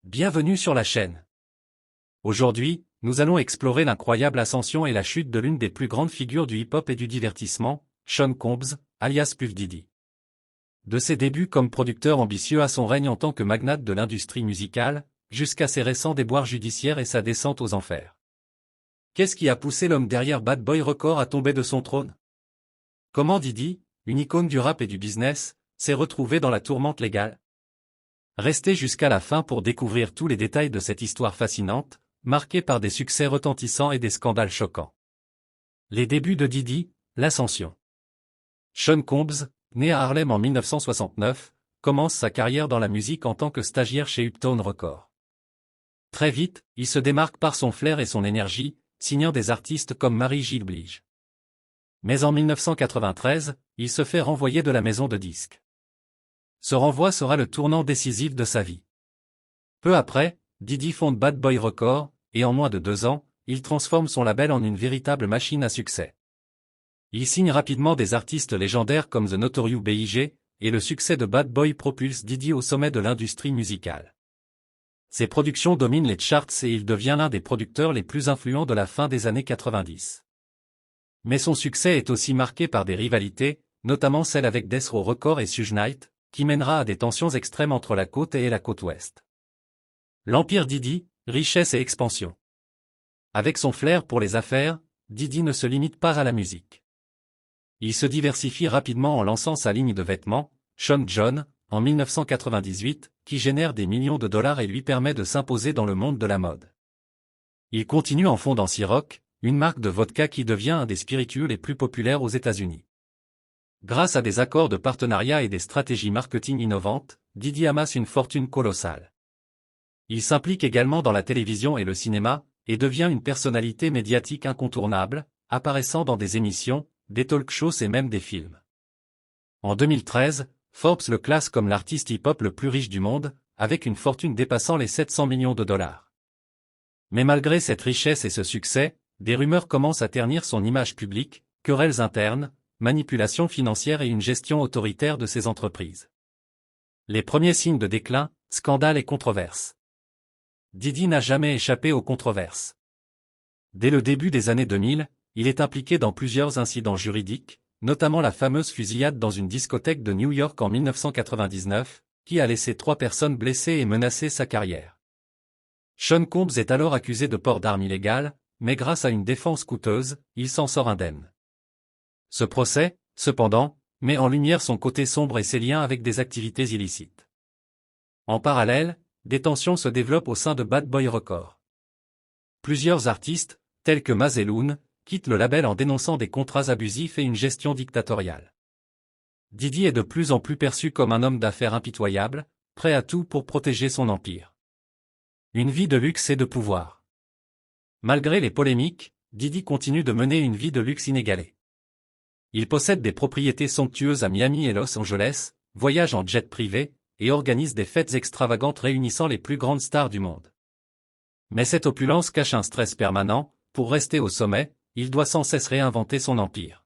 Bienvenue sur la chaîne. Aujourd'hui, nous allons explorer l'incroyable ascension et la chute de l'une des plus grandes figures du hip-hop et du divertissement, Sean Combs, alias Puff Diddy. De ses débuts comme producteur ambitieux à son règne en tant que magnate de l'industrie musicale, jusqu'à ses récents déboires judiciaires et sa descente aux enfers. Qu'est-ce qui a poussé l'homme derrière Bad Boy Records à tomber de son trône? Comment Diddy, une icône du rap et du business, s'est retrouvé dans la tourmente légale? Restez jusqu'à la fin pour découvrir tous les détails de cette histoire fascinante, marquée par des succès retentissants et des scandales choquants. Les débuts de Diddy, l'ascension. Sean Combs, né à Harlem en 1969, commence sa carrière dans la musique en tant que stagiaire chez Uptown Records. Très vite, il se démarque par son flair et son énergie, signant des artistes comme Mary J. Blige. Mais en 1993, il se fait renvoyer de la maison de disques. Ce renvoi sera le tournant décisif de sa vie. Peu après, Diddy fonde Bad Boy Records, et en moins de 2 ans, il transforme son label en une véritable machine à succès. Il signe rapidement des artistes légendaires comme The Notorious B.I.G., et le succès de Bad Boy propulse Diddy au sommet de l'industrie musicale. Ses productions dominent les charts et il devient l'un des producteurs les plus influents de la fin des années 90. Mais son succès est aussi marqué par des rivalités, notamment celle avec Death Row Records et Suge Knight, qui mènera à des tensions extrêmes entre la côte Est et la côte Ouest. L'empire Diddy, richesse et expansion. Avec son flair pour les affaires, Diddy ne se limite pas à la musique. Il se diversifie rapidement en lançant sa ligne de vêtements, Sean John, en 1998, qui génère des millions de dollars et lui permet de s'imposer dans le monde de la mode. Il continue en fondant Ciroc, une marque de vodka qui devient un des spiritueux les plus populaires aux États-Unis. Grâce à des accords de partenariat et des stratégies marketing innovantes, Diddy amasse une fortune colossale. Il s'implique également dans la télévision et le cinéma, et devient une personnalité médiatique incontournable, apparaissant dans des émissions, des talk-shows et même des films. En 2013, Forbes le classe comme l'artiste hip-hop le plus riche du monde, avec une fortune dépassant les 700 millions de dollars. Mais malgré cette richesse et ce succès, des rumeurs commencent à ternir son image publique, querelles internes, manipulation financière et une gestion autoritaire de ses entreprises. Les premiers signes de déclin, scandales et controverses. Diddy n'a jamais échappé aux controverses. Dès le début des années 2000, il est impliqué dans plusieurs incidents juridiques, notamment la fameuse fusillade dans une discothèque de New York en 1999, qui a laissé 3 personnes blessées et menacé sa carrière. Sean Combs est alors accusé de port d'armes illégales, mais grâce à une défense coûteuse, il s'en sort indemne. Ce procès, cependant, met en lumière son côté sombre et ses liens avec des activités illicites. En parallèle, des tensions se développent au sein de Bad Boy Records. Plusieurs artistes, tels que Mazeloun, quittent le label en dénonçant des contrats abusifs et une gestion dictatoriale. Diddy est de plus en plus perçu comme un homme d'affaires impitoyable, prêt à tout pour protéger son empire. Une vie de luxe et de pouvoir. Malgré les polémiques, Diddy continue de mener une vie de luxe inégalée. Il possède des propriétés somptueuses à Miami et Los Angeles, voyage en jet privé, et organise des fêtes extravagantes réunissant les plus grandes stars du monde. Mais cette opulence cache un stress permanent, pour rester au sommet, il doit sans cesse réinventer son empire.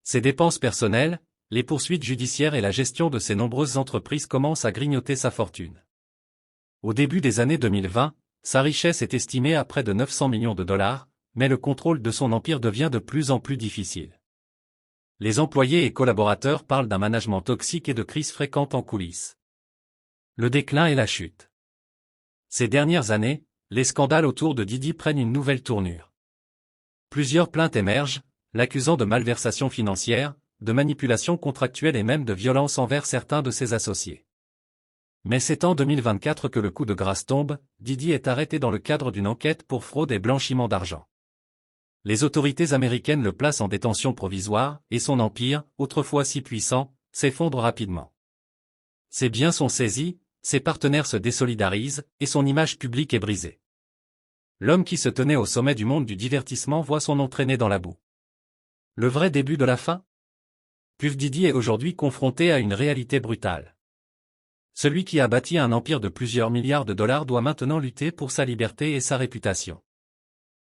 Ses dépenses personnelles, les poursuites judiciaires et la gestion de ses nombreuses entreprises commencent à grignoter sa fortune. Au début des années 2020, sa richesse est estimée à près de 900 millions de dollars, mais le contrôle de son empire devient de plus en plus difficile. Les employés et collaborateurs parlent d'un management toxique et de crises fréquentes en coulisses. Le déclin et la chute. Ces dernières années, les scandales autour de Diddy prennent une nouvelle tournure. Plusieurs plaintes émergent, l'accusant de malversation financière, de manipulation contractuelle et même de violence envers certains de ses associés. Mais c'est en 2024 que le coup de grâce tombe, Diddy est arrêté dans le cadre d'une enquête pour fraude et blanchiment d'argent. Les autorités américaines le placent en détention provisoire, et son empire, autrefois si puissant, s'effondre rapidement. Ses biens sont saisis, ses partenaires se désolidarisent, et son image publique est brisée. L'homme qui se tenait au sommet du monde du divertissement voit son nom traîner dans la boue. Le vrai début de la fin? Puff Diddy est aujourd'hui confronté à une réalité brutale. Celui qui a bâti un empire de plusieurs milliards de dollars doit maintenant lutter pour sa liberté et sa réputation.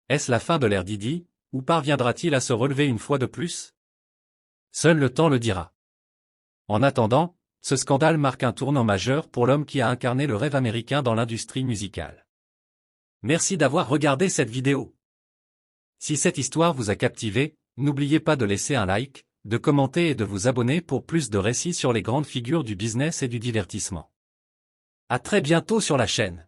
Est-ce la fin de l'ère Diddy, ou parviendra-t-il à se relever une fois de plus? Seul le temps le dira. En attendant, ce scandale marque un tournant majeur pour l'homme qui a incarné le rêve américain dans l'industrie musicale. Merci d'avoir regardé cette vidéo. Si cette histoire vous a captivé, n'oubliez pas de laisser un like, de commenter et de vous abonner pour plus de récits sur les grandes figures du business et du divertissement. À très bientôt sur la chaîne.